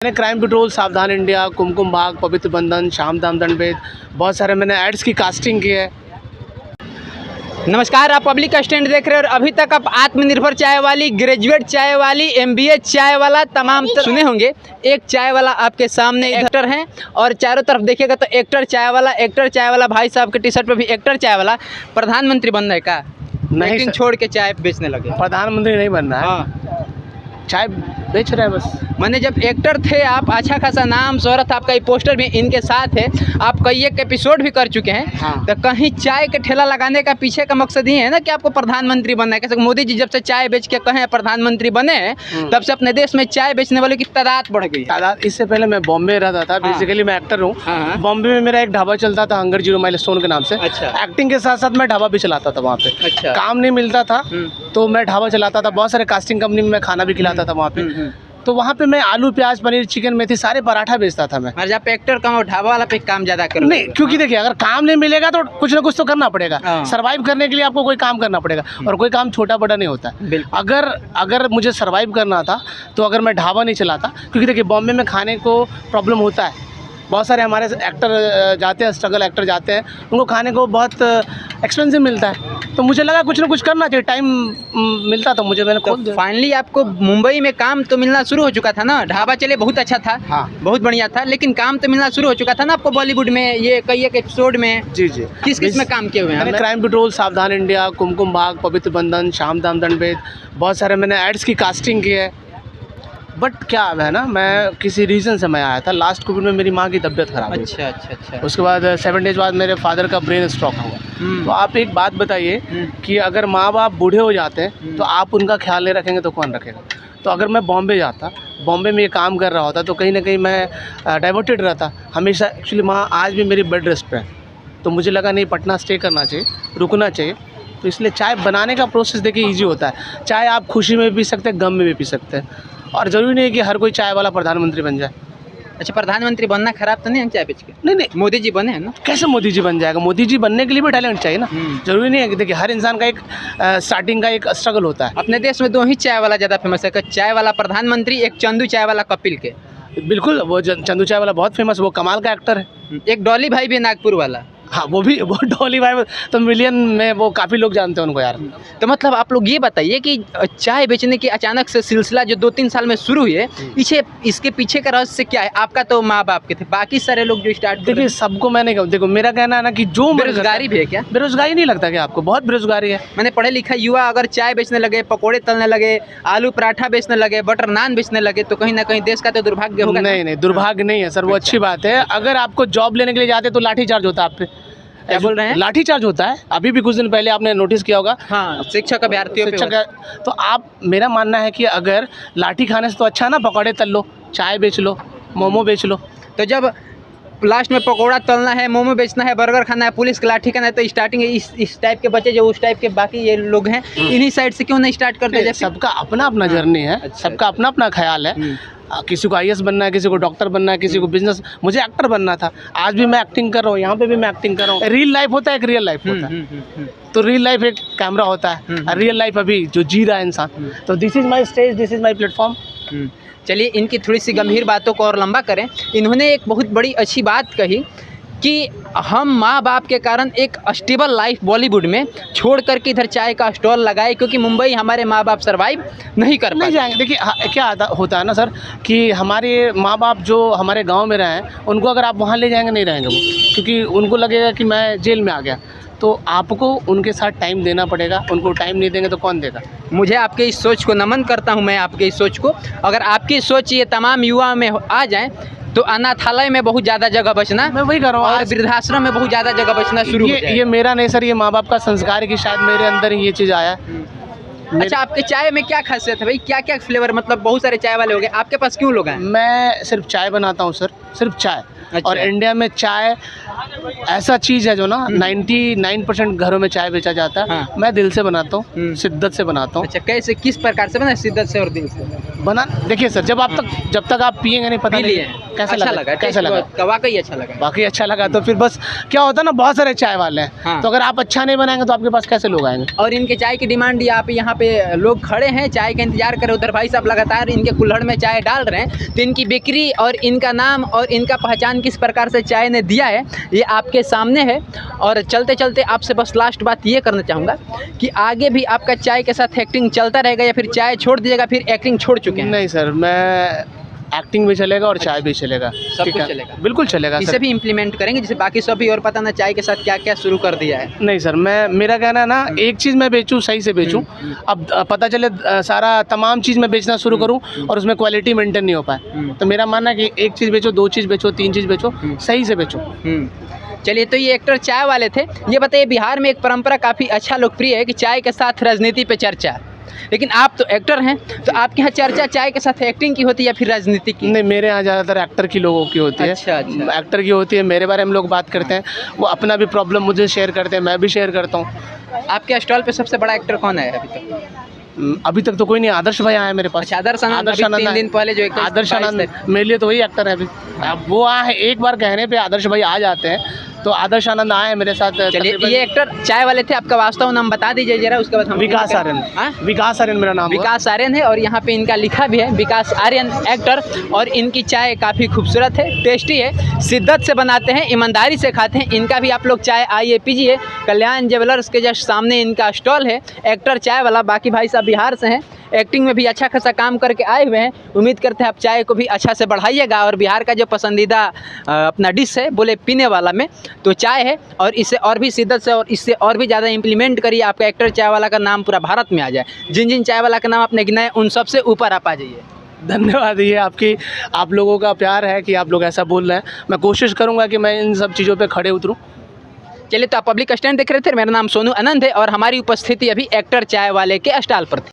मैंने crime petrol, सावधान India, कुमकुम भाग, पवित्र बंधन, श्याम दाम दंडभेद, बहुत सारे मैंने एड्स की कास्टिंग की है। नमस्कार, आप पब्लिक स्टैंड देख रहे हैं और अभी तक आप आत्मनिर्भर चाय वाली, ग्रेजुएट चाय वाली, MBA चाय वाला तमाम सुने होंगे। एक चाय वाला आपके सामने एक्टर हैं और चारों तरफ देखिएगा तो एक्टर चाय वाला भाई साहब के टी शर्ट पे भी एक्टर चाय वाला। प्रधानमंत्री बनना है का? नहीं लेकिन छोड़ के चाय बेचने लगे। प्रधानमंत्री नहीं बनना है, हाँ, चाय बेच रहे हैं बस। मैंने जब एक्टर थे आप, अच्छा खासा नाम शोहरत आपका, ये पोस्टर भी इनके साथ है, आप कई एक एपिसोड भी कर चुके हैं। हाँ। तो कहीं चाय के ठेला लगाने का पीछे का मकसद ये है ना कि आपको प्रधानमंत्री बनना है। कैसे मोदी जी जब से चाय बेच के कहें प्रधानमंत्री बने हैं तब से अपने देश में चाय बेचने वालों की तादाद बढ़ गई है। तादाद, इससे पहले मैं बॉम्बे रहता था। बेसिकली मैं एक्टर हूँ। हाँ। बॉम्बे में मेरा एक ढाबा चलता था, हंगर 0 माइलस्टोन के नाम से। अच्छा। एक्टिंग के साथ साथ मैं ढाबा भी चलाता था वहाँ पे। अच्छा। काम नहीं मिलता था तो मैं ढाबा चलाता था। बहुत सारे कास्टिंग कंपनी में मैं खाना भी खिलाता था वहाँ पे। तो वहाँ पे मैं आलू, प्याज, पनीर, चिकन, मेथी सारे पराठा बेचता था मैं। और जब एक्टर कम और ढाबा वाला पे काम ज्यादा करो। नहीं, क्योंकि देखिए अगर काम नहीं मिलेगा तो कुछ ना कुछ तो करना पड़ेगा। हाँ। सरवाइव करने के लिए आपको कोई काम करना पड़ेगा और कोई काम छोटा बड़ा नहीं होता है। बिल्कुल। अगर मुझे सरवाइव करना था तो अगर मैं ढाबा नहीं चलाता, क्योंकि देखिए बॉम्बे में खाने को प्रॉब्लम होता है। बहुत सारे हमारे एक्टर जाते हैं, स्ट्रगल एक्टर जाते हैं, उनको खाने को बहुत एक्सपेंसिव मिलता है। तो मुझे लगा कुछ ना कुछ करना चाहिए, टाइम मिलता तो मुझे, मैंने खोल दिया। फाइनली आपको मुंबई में काम तो मिलना शुरू हो चुका था ना? ढाबा चले बहुत अच्छा था। हाँ। बहुत बढ़िया था, लेकिन काम तो मिलना शुरू हो चुका था ना आपको बॉलीवुड में? ये कई एक एपिसोड में जी जी। किस में काम किए हुए हैं? मैंने क्राइम पेट्रोल, सावधान इंडिया, कुमकुम भाग, पवित्र बंधन, श्याम दाम दंडभेद, बहुत सारे मैंने एड्स की कास्टिंग की है। बट क्या है ना, मैं किसी रीज़न से मैं आया था। लास्ट कोविड में मेरी माँ की तबीयत खराब हुई। अच्छा। उसके बाद 7 डेज बाद मेरे फादर का ब्रेन स्ट्रोक हुआ। तो आप एक बात बताइए कि अगर माँ बाप बूढ़े हो जाते हैं तो आप उनका ख्याल नहीं रखेंगे तो कौन रखेगा? तो अगर मैं बॉम्बे जाता, बॉम्बे में ये काम कर रहा होता तो कहीं ना कहीं मैं डाइवर्टेड रहता हमेशा। एक्चुअली माँ आज भी मेरी बेड रेस्ट पे है, तो मुझे लगा नहीं, पटना स्टे करना चाहिए, रुकना चाहिए। तो इसलिए चाय बनाने का प्रोसेस देखिए ईजी होता है। चाय आप खुशी में भी पी सकते हैं, गम में भी पी सकते हैं, और ज़रूरी नहीं है कि हर कोई चाय वाला प्रधानमंत्री बन जाए। अच्छा, प्रधानमंत्री बनना खराब तो नहीं है चाय बेच के? नहीं, मोदी जी बने हैं ना। कैसे मोदी जी बन जाएगा? मोदी जी बनने के लिए भी टैलेंट चाहिए ना। जरूरी नहीं है कि देखिए हर इंसान का एक स्टार्टिंग का एक स्ट्रगल होता है। अपने देश में 2 ही चाय वाला ज़्यादा फेमस है, एक चाय वाला प्रधानमंत्री, एक चंदू चाय वाला कपिल के। बिल्कुल, वो चंदू चाय वाला बहुत फेमस, वो कमाल का एक्टर है। एक डॉली भाई भी है नागपुर वाला। हाँ, वो डॉली भाई तो मिलियन में वो काफ़ी लोग जानते हैं उनको यार। तो मतलब आप लोग ये बताइए कि चाय बेचने की अचानक से सिलसिला जो 2-3 साल में शुरू हुई है, इसके पीछे का रहस्य क्या है? आपका तो माँ बाप के थे, बाकी सारे लोग जो स्टार्ट देखिए सबको मैंने कहा, देखो मेरा कहना है ना कि जो बेरोजगारी भी है क्या? बेरोजगारी नहीं लगता क्या आपको? बहुत बेरोजगारी है। मैंने पढ़े लिखा युवा अगर चाय बेचने लगे, पकोड़े तलने लगे, आलू पराठा बेचने लगे, बटर नान बेचने लगे तो कहीं ना कहीं देश का तो दुर्भाग्य होगा। नहीं, दुर्भाग्य नहीं है सर, वो अच्छी बात है। अगर आपको जॉब लेने के लिए जाते तो लाठी चार्ज होता है आप पे। क्या बोल रहे हैं? लाठी चार्ज होता है। अभी भी कुछ दिन पहले आपने नोटिस किया होगा। हाँ, शिक्षक अभ्यर्थियों पे। तो आप, मेरा मानना है कि अगर लाठी खाने से तो अच्छा ना पकौड़े तल लो, चाय बेच लो, मोमो बेच लो। तो जब लास्ट में पकौड़ा तलना है, मोमो बेचना है, बर्गर खाना है, पुलिस की लाठी खाना है, तो स्टार्टिंग इस टाइप के बच्चे जो उस टाइप के बाकी ये लोग हैं, इन्हीं साइड से क्यों नहीं स्टार्ट करते? जैसे सबका अपना अपना जर्नी है। सबका अपना अपना ख्याल है। किसी को IAS बनना है, किसी को डॉक्टर बनना है, किसी को बिजनेस। मुझे एक्टर बनना था, आज भी मैं एक्टिंग कर रहा हूँ, यहाँ पे भी मैं एक्टिंग कर रहा हूँ। रियल लाइफ होता है, एक रियल लाइफ होता है। तो रियल लाइफ एक कैमरा होता है और रियल लाइफ अभी जो जी रहा है इंसान। तो this is my stage, this is my platform. चलिए इनकी थोड़ी सी गंभीर बातों को और लंबा करें। इन्होंने एक बहुत बड़ी अच्छी बात कही कि हम माँ बाप के कारण एक स्टेबल लाइफ बॉलीवुड में छोड़ करके इधर चाय का स्टॉल लगाए, क्योंकि मुंबई हमारे माँ बाप सर्वाइव नहीं कर पाए। नहीं जाएंगे। देखिए क्या होता है ना सर कि हमारे माँ बाप जो हमारे गांव में रहे हैं, उनको अगर आप वहाँ ले जाएंगे नहीं रहेंगे वो, क्योंकि उनको लगेगा कि मैं जेल में आ गया। तो आपको उनके साथ टाइम देना पड़ेगा। उनको टाइम नहीं देंगे तो कौन देगा? मुझे आपके इस सोच को नमन करता हूं। मैं आपके इस सोच को, अगर आपकी सोच ये तमाम युवा में आ जाए तो अनाथालय में बहुत ज़्यादा जगह बचना, मैं वही कर रहा हूँ, और वृद्धाश्रम में बहुत ज़्यादा जगह बचना शुरू हो जाएगा। ये मेरा नहीं सर, ये माँ बाप का संस्कार है कि शायद मेरे अंदर ही ये चीज़ आया है। अच्छा, आपके चाय में क्या खासियत है भाई? क्या क्या फ्लेवर, मतलब बहुत सारे चाय वाले हो गए, आपके पास क्यों लोग हैं? मैं सिर्फ चाय बनाता हूँ सर, सिर्फ चाय। अच्छा। और इंडिया में चाय ऐसा चीज़ है जो ना 99% घरों में चाय बेचा जाता है। हाँ। मैं दिल से बनाता हूँ, शिद्दत से बनाता हूँ। अच्छा, कैसे, किस प्रकार से बना? शिद्दत से और दिल से बना, देखिए सर, जब तक आप पिएंगे नहीं, पता नहीं कैसा अच्छा लगा? लगा, कैसा लगा? वाकई अच्छा लगा। बाकी अच्छा लगा तो फिर बस क्या होता है ना, बहुत सारे चाय वाले हैं, हाँ। तो अगर आप अच्छा नहीं बनाएंगे तो आपके पास कैसे लोग आएंगे? और इनके चाय की डिमांड, यहाँ पे लोग खड़े हैं चाय का इंतजार कर रहे, उधर भाई साहब लगातार इनके कुल्हड़ में चाय डाल रहे हैं। तो इनकी बिक्री और इनका नाम और इनका पहचान किस प्रकार से चाय ने दिया है ये आपके सामने है। और चलते चलते आपसे बस लास्ट बात ये करना चाहूँगा कि आगे भी आपका चाय के साथ एक्टिंग चलता रहेगा या फिर चाय छोड़ दीजिएगा, फिर एक्टिंग छोड़ चुके हैं? नहीं सर, मैं एक्टिंग भी चलेगा और चाय भी चलेगा, सब ठीक कुछ है? चलेगा। बिल्कुल चलेगा इसे सर। भी इम्प्लीमेंट करेंगे जैसे बाकी सब भी, और पता ना चाय के साथ क्या क्या शुरू कर दिया है। नहीं सर, मेरा कहना है ना, एक चीज़ मैं बेचूं, सही से बेचूं। अब पता चले सारा तमाम चीज़ मैं बेचना शुरू करूं और उसमें क्वालिटी मेंटेन नहीं हो पाए, तो मेरा मानना है कि एक चीज़ बेचो, दो चीज़ बेचो, तीन चीज़ बेचो, सही से बेचो। चलिए, तो ये एक्टर चाय वाले थे। ये बताइए, बिहार में एक परंपरा काफ़ी अच्छा लोकप्रिय है कि चाय के साथ राजनीति पे चर्चा, लेकिन आप तो एक्टर हैं, तो आपके यहाँ चर्चा चाय के साथ एक्टिंग की होती है या फिर राजनीति की? नहीं, मेरे यहाँ ज़्यादातर एक्टर की लोगों की होती है। अच्छा। एक्टर की होती है, मेरे बारे में लोग बात करते हैं, वो अपना भी प्रॉब्लम मुझे शेयर करते हैं, मैं भी शेयर करता हूँ। आपके स्टॉल पे सबसे बड़ा एक्टर कौन है अभी तक? अभी तक तो कोई नहीं, आदर्श भाई आए मेरे पास। अच्छा, आदर्श आनंद, अभी 3 दिन पहले जो एक आदर्श आनंद मेरे लिए तो वही एक्टर है अभी। अब वो आए, एक बार कहने पे आदर्श भाई आ जाते हैं, तो आदर्श आनंद आए मेरे साथ। चलिए, ये एक्टर चाय वाले थे। आपका वास्तव नाम बता दीजिए जरा, उसके बाद हम। विकास आर्यन। हाँ? विकास आर्यन मेरा नाम है। विकास आर्यन है, और यहाँ पे इनका लिखा भी है विकास आर्यन एक्टर। और इनकी चाय काफ़ी खूबसूरत है, टेस्टी है, शिद्दत से बनाते हैं, ईमानदारी से खाते हैं। इनका भी आप लोग चाय आइए पीजिए। कल्याण ज्वेलर्स के जस्ट सामने इनका स्टॉल है, एक्टर चाय वाला। बाकी भाई साहब बिहार से हैं, एक्टिंग में भी अच्छा खासा काम करके आए हुए हैं। उम्मीद करते हैं आप चाय को भी अच्छा से बढ़ाइएगा। और बिहार का जो पसंदीदा अपना डिश है, बोले पीने वाला में, तो चाय है। और इसे और भी शिद्दत से और इससे और भी ज़्यादा इम्प्लीमेंट करिए, आपका एक्टर चाय वाला का नाम पूरा भारत में आ जाए। जिन जिन चाय वाला का नाम आपने गिनाया, उन सबसे ऊपर आप आ जाइए। धन्यवाद। ये आप लोगों का प्यार है कि आप लोग ऐसा बोल रहे हैं। मैं कोशिश करूँगा कि मैं इन सब चीज़ों पे खड़े उतरूँ। चलिए, तो आप पब्लिक स्टैंड देख रहे थे। मेरा नाम सोनू आनंद है और हमारी उपस्थिति अभी एक्टर चाय वाले के स्टॉल पर थी।